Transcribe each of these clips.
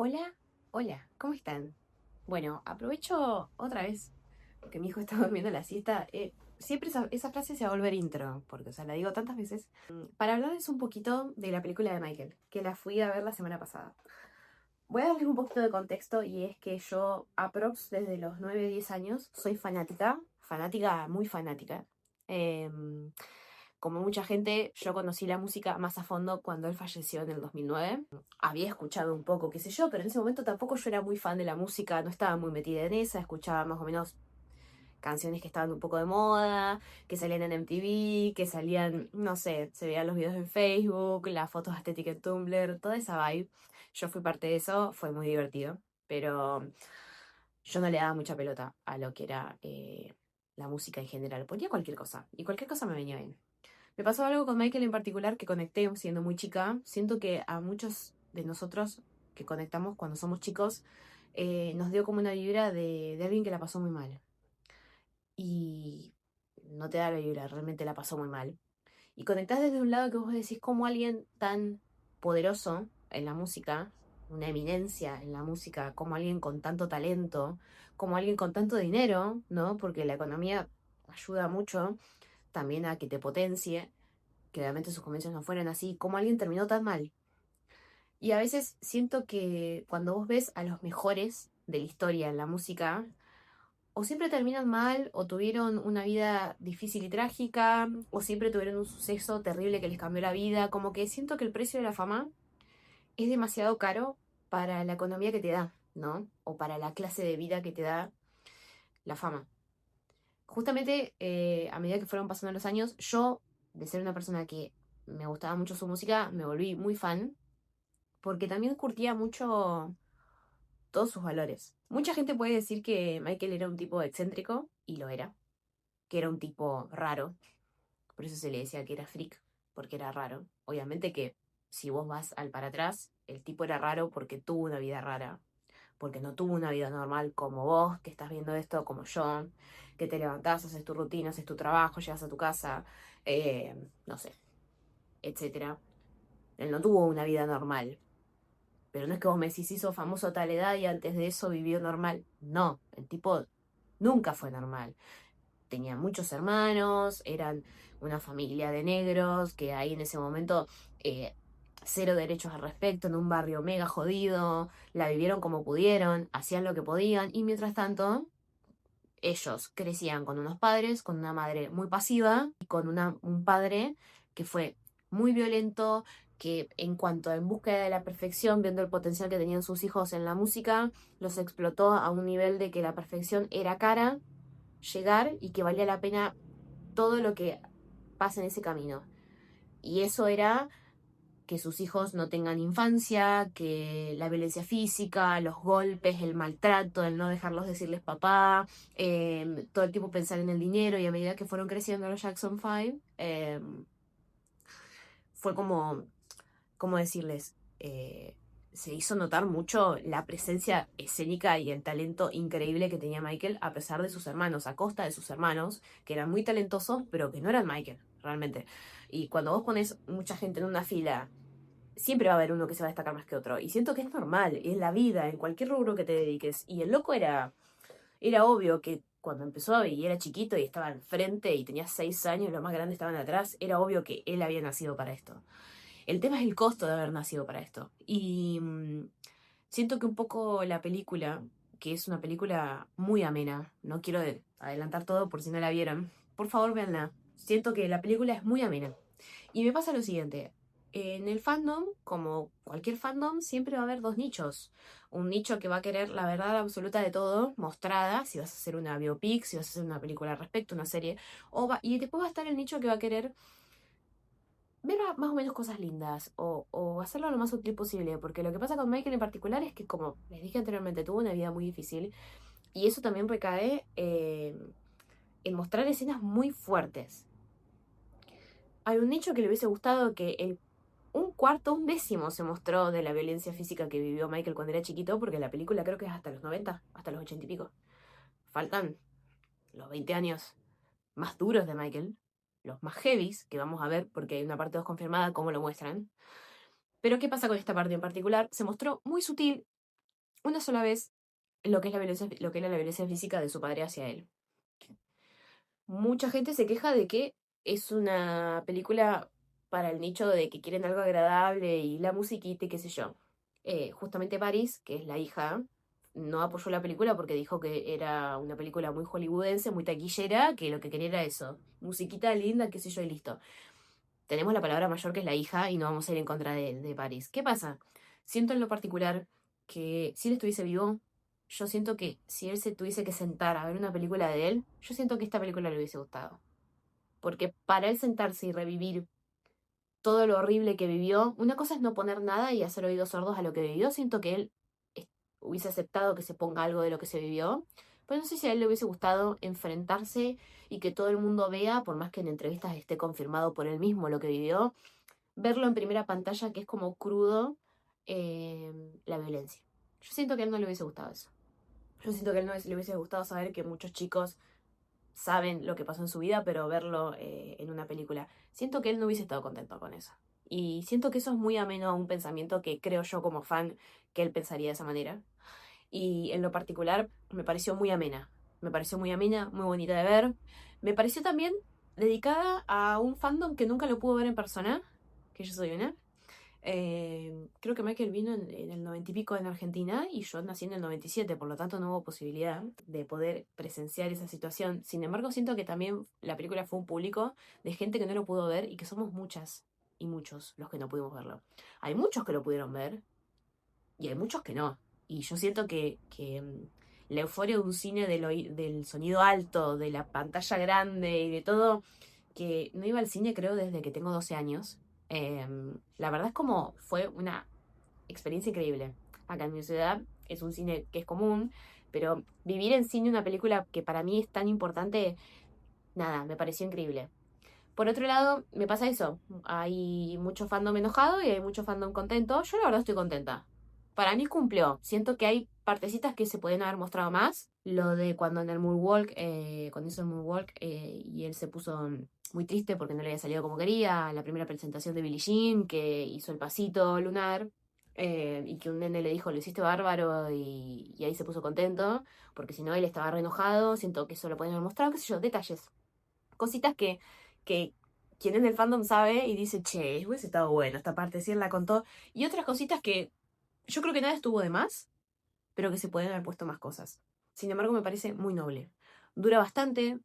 Hola, hola, ¿cómo están? Bueno, aprovecho otra vez que mi hijo está durmiendo la siesta. Siempre esa frase se va a volver intro, porque, o sea, la digo tantas veces. Para hablarles un poquito de la película de Michael, que la fui a ver la semana pasada. Voy a darles un poquito de contexto y es que yo, aprox desde los 9 10 años, soy fanática, muy fanática. Em, Como mucha gente, yo conocí la música más a fondo cuando él falleció en el 2009. Había escuchado un poco, qué sé yo, pero en ese momento tampoco yo era muy fan de la música, no estaba muy metida en esa, escuchaba más o menos canciones que estaban un poco de moda, que salían en MTV, que salían, no sé, se veían los videos en Facebook, las fotos estéticas en Tumblr, toda esa vibe. Yo fui parte de eso, fue muy divertido, pero yo no le daba mucha pelota a lo que era la música en general. Ponía cualquier cosa, y cualquier cosa me venía bien. Me pasó algo con Michael en particular que conecté siendo muy chica. Siento que a muchos de nosotros que conectamos cuando somos chicos nos dio como una vibra de alguien que la pasó muy mal. Y no te da la vibra, realmente la pasó muy mal. Y conectás desde un lado que vos decís como alguien tan poderoso en la música, una eminencia en la música, como alguien con tanto talento, como alguien con tanto dinero, ¿no? Porque la economía ayuda mucho también a que te potencie, que realmente sus comienzos no fueron así, como alguien terminó tan mal. Y a veces siento que cuando vos ves a los mejores de la historia en la música, o siempre terminan mal, o tuvieron una vida difícil y trágica, o siempre tuvieron un suceso terrible que les cambió la vida, como que siento que el precio de la fama es demasiado caro para la economía que te da, ¿no? O para la clase de vida que te da la fama. Justamente a medida que fueron pasando los años, yo, de ser una persona que me gustaba mucho su música, me volví muy fan porque también curtía mucho todos sus valores. Mucha gente puede decir que Michael era un tipo excéntrico, y lo era, que era un tipo raro, por eso se le decía que era freak, porque era raro. Obviamente que si vos vas al para atrás, el tipo era raro porque tuvo una vida rara, porque no tuvo una vida normal como vos, que estás viendo esto, como yo, que te levantás, haces tu rutina, haces tu trabajo, llegas a tu casa, no sé, etcétera. Él no tuvo una vida normal. Pero no es que vos me decís hizo famoso a tal edad y antes de eso vivió normal. No, el tipo nunca fue normal. Tenía muchos hermanos, eran una familia de negros que ahí en ese momento eh, cero derechos al respecto, en un barrio mega jodido, la vivieron como pudieron, hacían lo que podían y mientras tanto ellos crecían con unos padres, con una madre muy pasiva y con un padre que fue muy violento, que en cuanto en búsqueda de la perfección, viendo el potencial que tenían sus hijos en la música, los explotó a un nivel de que la perfección era cara llegar y que valía la pena todo lo que pasa en ese camino. Y eso era que sus hijos no tengan infancia, que la violencia física, los golpes, el maltrato, el no dejarlos decirles papá, todo el tiempo pensar en el dinero y a medida que fueron creciendo los Jackson 5, fue como, ¿cómo decirles? Se hizo notar mucho la presencia escénica y el talento increíble que tenía Michael a pesar de sus hermanos, a costa de sus hermanos, que eran muy talentosos, pero que no eran Michael, realmente. Y cuando vos pones mucha gente en una fila siempre va a haber uno que se va a destacar más que otro. Y siento que es normal, es la vida, en cualquier rubro que te dediques. Y el loco era obvio que cuando empezó y era chiquito y estaba enfrente y tenía 6 años, los más grandes estaban atrás, era obvio que él había nacido para esto. El tema es el costo de haber nacido para esto. Y siento que un poco la película, que es una película muy amena, no quiero adelantar todo por si no la vieron, por favor véanla. Siento que la película es muy amena. Y me pasa lo siguiente. En el fandom, como cualquier fandom, siempre va a haber dos nichos. Un nicho que va a querer la verdad absoluta de todo, mostrada, si vas a hacer una biopic, si vas a hacer una película al respecto, una serie. Y después va a estar el nicho que va a querer ver más o menos cosas lindas o hacerlo lo más útil posible. Porque lo que pasa con Michael en particular es que, como les dije anteriormente, tuvo una vida muy difícil. Y eso también recae en mostrar escenas muy fuertes. Hay un nicho que le hubiese gustado que un cuarto, un décimo se mostró de la violencia física que vivió Michael cuando era chiquito, porque la película creo que es hasta los 90, hasta los 80 y pico. Faltan los 20 años más duros de Michael, los más heavies, que vamos a ver porque hay una parte 2 confirmada, cómo lo muestran. Pero ¿qué pasa con esta parte en particular? Se mostró muy sutil una sola vez lo que es lo que era la violencia física de su padre hacia él. Mucha gente se queja de que es una película para el nicho de que quieren algo agradable y la musiquita y qué sé yo. Justamente Paris, que es la hija, no apoyó la película porque dijo que era una película muy hollywoodense, muy taquillera, que lo que quería era eso. Musiquita linda, qué sé yo, y listo. Tenemos la palabra mayor que es la hija y no vamos a ir en contra de Paris. ¿Qué pasa? Siento en lo particular que si él estuviese vivo, yo siento que si él se tuviese que sentar a ver una película de él, yo siento que esta película le hubiese gustado. Porque para él sentarse y revivir todo lo horrible que vivió, una cosa es no poner nada y hacer oídos sordos a lo que vivió. Siento que él hubiese aceptado que se ponga algo de lo que se vivió. Pero no sé si a él le hubiese gustado enfrentarse y que todo el mundo vea, por más que en entrevistas esté confirmado por él mismo lo que vivió, verlo en primera pantalla, que es como crudo, la violencia. Yo siento que a él no le hubiese gustado eso. Yo siento que a él no le hubiese gustado saber que muchos chicos saben lo que pasó en su vida, pero verlo en una película. Siento que él no hubiese estado contento con eso. Y siento que eso es muy ameno a un pensamiento que creo yo como fan que él pensaría de esa manera. Y en lo particular me pareció muy amena. Me pareció muy amena, muy bonita de ver. Me pareció también dedicada a un fandom que nunca lo pudo ver en persona, que yo soy una. Creo que Michael vino en el 90 y pico en Argentina y yo nací en el 97, por lo tanto no hubo posibilidad de poder presenciar esa situación. Sin embargo, siento que también la película fue un público de gente que no lo pudo ver y que somos muchas y muchos los que no pudimos verlo. Hay muchos que lo pudieron ver y hay muchos que no. Y yo siento que la euforia de un cine del sonido alto, de la pantalla grande y de todo, que no iba al cine creo desde que tengo 12 años. La verdad es como fue una experiencia increíble. Acá en mi ciudad es un cine que es común, pero vivir en cine una película que para mí es tan importante, nada, me pareció increíble. Por otro lado, me pasa eso. Hay mucho fandom enojado y hay mucho fandom contento. Yo la verdad estoy contenta. Para mí cumplió. Siento que hay partecitas que se podían haber mostrado más. Lo de cuando en el Moonwalk, cuando hizo el Moonwalk y él se puso muy triste porque no le había salido como quería. La primera presentación de Billie Jean, que hizo el pasito lunar. Y que un nene le dijo, lo hiciste bárbaro, y ahí se puso contento, porque si no él estaba re enojado. Siento que eso lo podían haber mostrado, qué sé yo, detalles. Cositas que quien es del fandom sabe y dice, che, hubiese estado bueno esta parte, sí, él la contó. Y otras cositas que yo creo que nada estuvo de más, pero que se pueden haber puesto más cosas. Sin embargo, me parece muy noble. Dura bastante,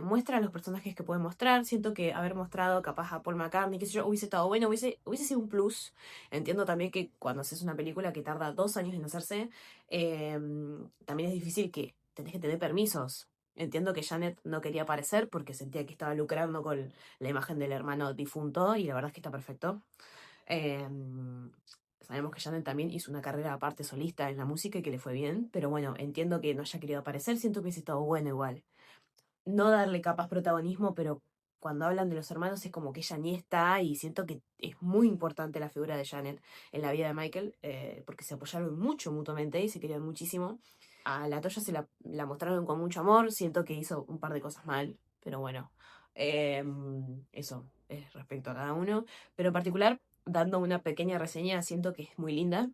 muestra a los personajes que pueden mostrar. Siento que haber mostrado capaz a Paul McCartney, qué sé yo, hubiese estado bueno, hubiese sido un plus. Entiendo también que cuando haces una película que tarda 2 años en hacerse, también es difícil que tenés que tener permisos. Entiendo que Janet no quería aparecer porque sentía que estaba lucrando con la imagen del hermano difunto y la verdad es que está perfecto. Eh, Sabemos que Janet también hizo una carrera aparte solista en la música y que le fue bien, pero bueno, entiendo que no haya querido aparecer, siento que hubiese estado bueno igual. No darle capaz protagonismo, pero cuando hablan de los hermanos es como que ella ni está y siento que es muy importante la figura de Janet en la vida de Michael, porque se apoyaron mucho mutuamente y se querían muchísimo. A la Toya la mostraron con mucho amor, siento que hizo un par de cosas mal, pero bueno, eso es respecto a cada uno. Pero en particular, dando una pequeña reseña, siento que es muy linda.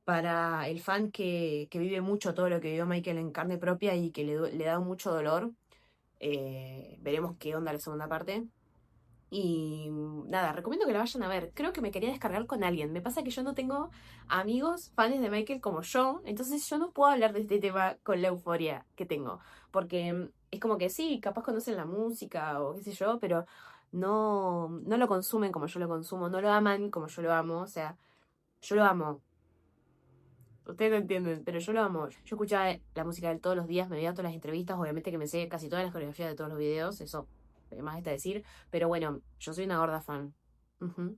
Para el fan que vive mucho todo lo que vivió Michael en carne propia y que le da mucho dolor, veremos qué onda la segunda parte. Y nada, recomiendo que la vayan a ver. Creo que me quería descargar con alguien. Me pasa que yo no tengo amigos fans de Michael como yo, entonces yo no puedo hablar de este tema con la euforia que tengo. Porque es como que sí, capaz conocen la música o qué sé yo, pero no lo consumen como yo lo consumo, no lo aman como yo lo amo. O sea, yo lo amo. Ustedes no entienden, pero yo lo amo. Yo escuchaba la música de él todos los días, me veía todas las entrevistas, obviamente que me sé casi todas las coreografías de todos los videos, eso más está decir. Pero bueno, yo soy una gorda fan. Ujú.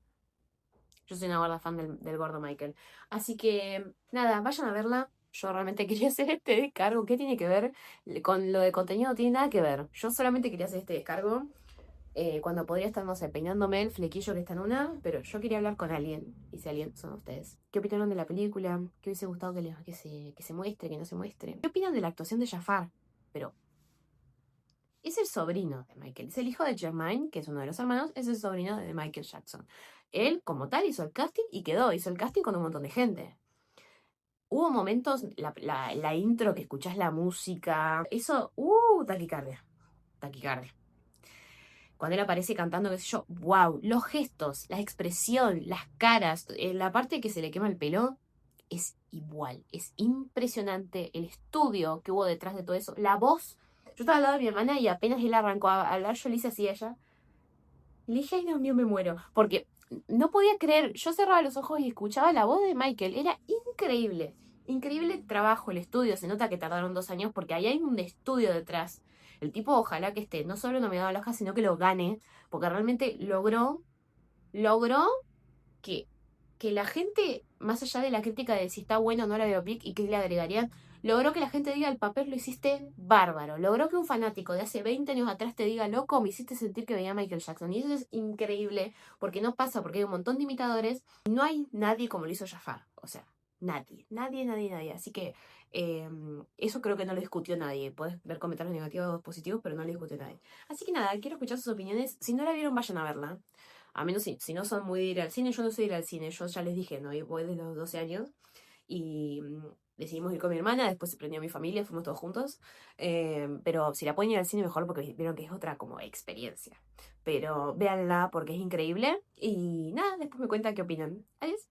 Yo soy una gorda fan del gordo Michael. Así que, nada, vayan a verla. Yo realmente quería hacer este descargo. ¿Qué tiene que ver? Con lo de contenido no tiene nada que ver. Yo solamente quería hacer este descargo cuando podría estar, no sé, peinándome el flequillo que está en una, pero yo quería hablar con alguien, y si alguien son ustedes. ¿Qué opinaron de la película? ¿Qué hubiese gustado que se muestre, que no se muestre? ¿Qué opinan de la actuación de Jafar? Pero es el sobrino de Michael, es el hijo de Jermaine, que es uno de los hermanos, es el sobrino de Michael Jackson. Él, como tal, hizo el casting y quedó, hizo el casting con un montón de gente. hubo momentos, la intro que escuchás la música, eso, taquicardia, taquicardia. Cuando él aparece cantando, qué sé yo, wow, los gestos, la expresión, las caras, la parte que se le quema el pelo, es igual, es impresionante el estudio que hubo detrás de todo eso, la voz. Yo estaba al lado de mi hermana y apenas él arrancó a hablar, yo le hice así a ella. Y le dije, ay, Dios mío, me muero. Porque no podía creer, yo cerraba los ojos y escuchaba la voz de Michael, era increíble. Increíble trabajo, el estudio, se nota que tardaron 2 años porque ahí hay un estudio detrás. El tipo ojalá que esté no solo nominado al Oscar, sino que lo gane, porque realmente logró que, que la gente, más allá de la crítica de si está bueno o no la biopic y qué le agregarían, logró que la gente diga, el papel lo hiciste bárbaro. Logró que un fanático de hace 20 años atrás te diga, loco, me hiciste sentir que veía a Michael Jackson. Y eso es increíble, porque no pasa, porque hay un montón de imitadores y no hay nadie como lo hizo Jafar. O sea, nadie, nadie, nadie, nadie. Así que eso creo que no lo discutió nadie. Puedes ver comentarios negativos o positivos, pero no lo discutió nadie. Así que nada, quiero escuchar sus opiniones. Si no la vieron, vayan a verla. A menos si no son muy de ir al cine, yo no soy de ir al cine, yo ya les dije, no, yo voy desde los 12 años y decidimos ir con mi hermana, después se prendió mi familia, fuimos todos juntos, pero si la pueden ir al cine mejor porque vieron que es otra como experiencia. Pero véanla porque es increíble y nada, después me cuentan qué opinan. Adiós.